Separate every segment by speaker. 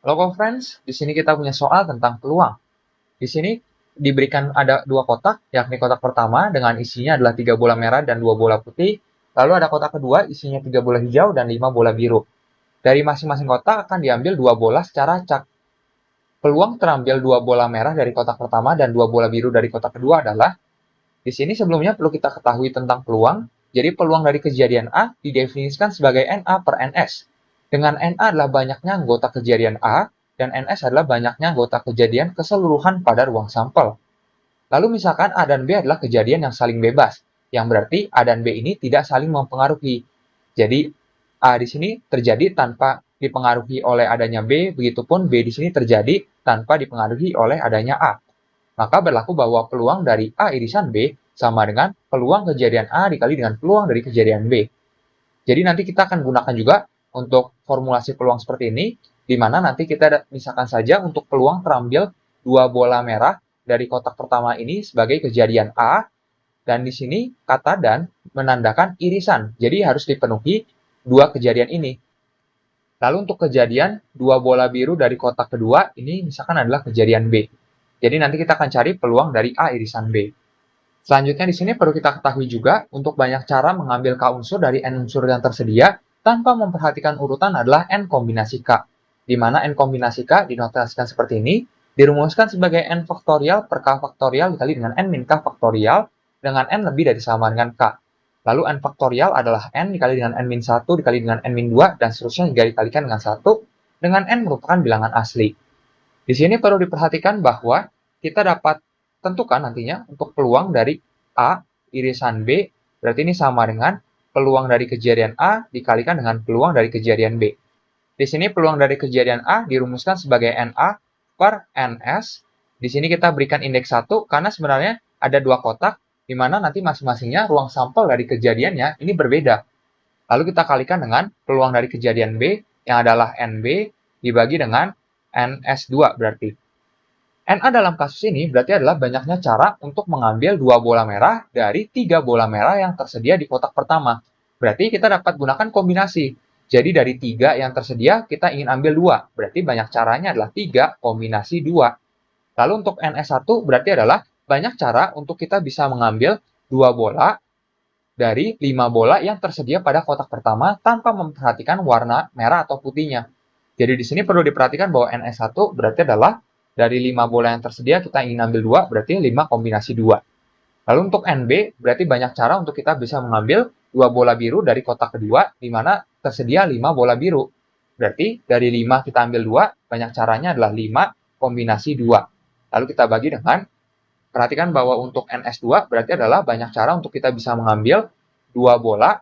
Speaker 1: Halo friends, di sini kita punya soal tentang peluang. Di sini diberikan ada dua kotak, yakni kotak pertama dengan isinya adalah 3 bola merah dan 2 bola putih. Lalu ada kotak kedua isinya 3 bola hijau dan 5 bola biru. Dari masing-masing kotak akan diambil 2 bola secara acak. Peluang terambil 2 bola merah dari kotak pertama dan 2 bola biru dari kotak kedua adalah, di sini sebelumnya perlu kita ketahui tentang peluang. Jadi peluang dari kejadian A didefinisikan sebagai NA per NS. Dengan NA adalah banyaknya anggota kejadian A, dan NS adalah banyaknya anggota kejadian keseluruhan pada ruang sampel. Lalu misalkan A dan B adalah kejadian yang saling bebas, yang berarti A dan B ini tidak saling mempengaruhi. Jadi A di sini terjadi tanpa dipengaruhi oleh adanya B, begitupun B di sini terjadi tanpa dipengaruhi oleh adanya A. Maka berlaku bahwa peluang dari A irisan B sama dengan peluang kejadian A dikali dengan peluang dari kejadian B. Jadi nanti kita akan gunakan juga untuk formulasi peluang seperti ini, di mana nanti kita misalkan saja untuk peluang terambil 2 bola merah dari kotak pertama ini sebagai kejadian A, dan di sini kata dan menandakan irisan. Jadi harus dipenuhi dua kejadian ini. Lalu untuk kejadian 2 bola biru dari kotak kedua, ini misalkan adalah kejadian B. Jadi nanti kita akan cari peluang dari A irisan B. Selanjutnya di sini perlu kita ketahui juga untuk banyak cara mengambil K unsur dari N unsur yang tersedia tanpa memperhatikan urutan adalah N kombinasi K. Di mana N kombinasi K dinotasikan seperti ini, dirumuskan sebagai N faktorial per K faktorial dikali dengan N min K faktorial dengan N lebih dari sama dengan K. Lalu N faktorial adalah N dikali dengan N min 1 dikali dengan N min 2 dan seterusnya hingga dikalikan dengan 1 dengan N merupakan bilangan asli. Di sini perlu diperhatikan bahwa kita dapat tentukan nantinya untuk peluang dari A irisan B, berarti ini sama dengan peluang dari kejadian A dikalikan dengan peluang dari kejadian B. Di sini peluang dari kejadian A dirumuskan sebagai NA per NS. Di sini kita berikan indeks 1 karena sebenarnya ada dua kotak di mana nanti masing-masingnya ruang sampel dari kejadiannya ini berbeda. Lalu kita kalikan dengan peluang dari kejadian B yang adalah NB dibagi dengan NS2 berarti. NA dalam kasus ini berarti adalah banyaknya cara untuk mengambil 2 bola merah dari 3 bola merah yang tersedia di kotak pertama. Berarti kita dapat gunakan kombinasi. Jadi dari 3 yang tersedia kita ingin ambil 2. Berarti banyak caranya adalah 3 kombinasi 2. Lalu untuk NS1 berarti adalah banyak cara untuk kita bisa mengambil 2 bola dari 5 bola yang tersedia pada kotak pertama tanpa memperhatikan warna merah atau putihnya. Jadi di sini perlu diperhatikan bahwa NS1 berarti adalah dari 5 bola yang tersedia kita ingin ambil 2, berarti 5 kombinasi 2. Lalu untuk NB berarti banyak cara untuk kita bisa mengambil 2 bola biru dari kotak kedua di mana tersedia 5 bola biru. Berarti dari 5 kita ambil 2, banyak caranya adalah 5 kombinasi 2. Lalu kita bagi dengan, perhatikan bahwa untuk NS2 berarti adalah banyak cara untuk kita bisa mengambil 2 bola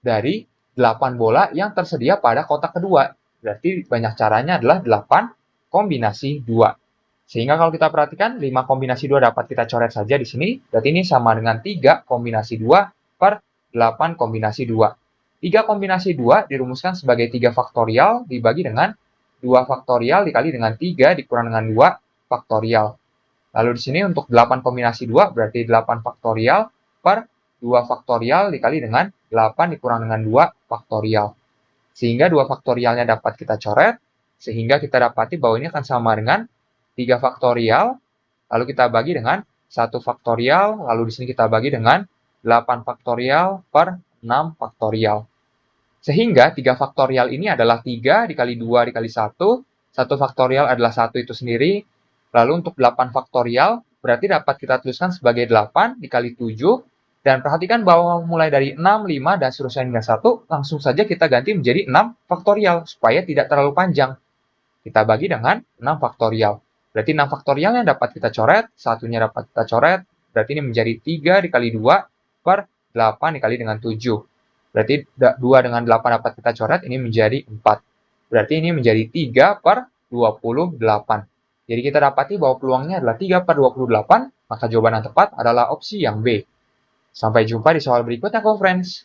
Speaker 1: dari 8 bola yang tersedia pada kotak kedua. Berarti banyak caranya adalah 8 kombinasi 2. Sehingga kalau kita perhatikan 5 kombinasi 2 dapat kita coret saja di sini. Berarti ini sama dengan 3 kombinasi 2 per 8 kombinasi 2. 3 kombinasi 2 dirumuskan sebagai 3 faktorial dibagi dengan 2 faktorial dikali dengan 3 dikurang dengan 2 faktorial. Lalu di sini untuk 8 kombinasi 2 berarti 8 faktorial per 2 faktorial dikali dengan 8 dikurang dengan 2 faktorial. Sehingga 2 faktorialnya dapat kita coret, sehingga kita dapati bahwa ini akan sama dengan 3 faktorial, lalu kita bagi dengan 1 faktorial, lalu di sini kita bagi dengan 8 faktorial per 6 faktorial. Sehingga 3 faktorial ini adalah 3 dikali 2 dikali 1, 1 faktorial adalah 1 itu sendiri, lalu untuk 8 faktorial berarti dapat kita tuliskan sebagai 8 dikali 7, dan perhatikan bahwa mulai dari 6, 5, dan seterusnya hingga 1, langsung saja kita ganti menjadi 6 faktorial, supaya tidak terlalu panjang. Kita bagi dengan 6 faktorial. Berarti 6 faktorial yang dapat kita coret, satunya dapat kita coret, berarti ini menjadi 3 dikali 2 per 8 dikali dengan 7. Berarti 2 dengan 8 dapat kita coret, ini menjadi 4. Berarti ini menjadi 3 per 28. Jadi kita dapati bahwa peluangnya adalah 3 per 28, maka jawaban yang tepat adalah opsi yang B. Sampai jumpa di soal berikutnya, friends.